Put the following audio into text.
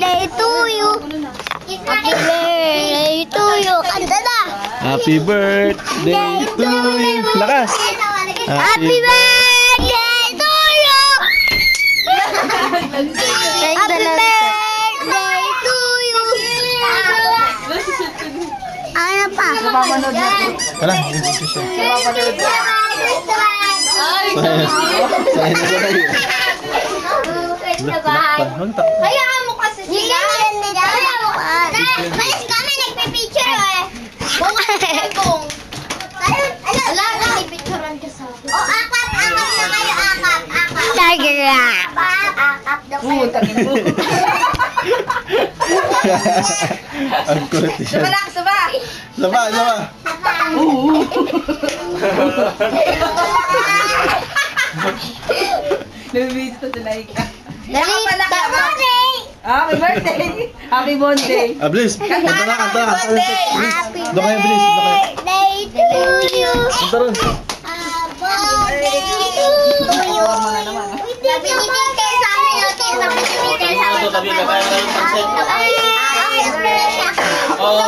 birthday to you. Happy birthday to you. Kanta na. Happy birthday to you. Lakas. Happy birthday to you. Happy birthday to you. Ano pa? Napapanood na. Wala, hindi ko siya. Napapanood na. Sayang na tayo. Hayaan mo kasi sila. Hayaan mo kasi. Malis kami, nagpipicture eh. Bong. Ala, nagpipicturean ka sa akin. O, akap na kayo, akap. Tiger. Akap daw kayo. Tangin mo. Ang kulit niya. Suba. Saba. Lumibis pa sa Laika. Happy Happy birthday! Happy birthday! Bliss. Kanta na. Happy Doon kayo, Bliss. birthday to you. Kanta rin. Birthday to you. Sabi ni Peter sa amin, sabi ni Peter sa amin. Tabi ba kayo ng pansit? Happy birthday. Oo,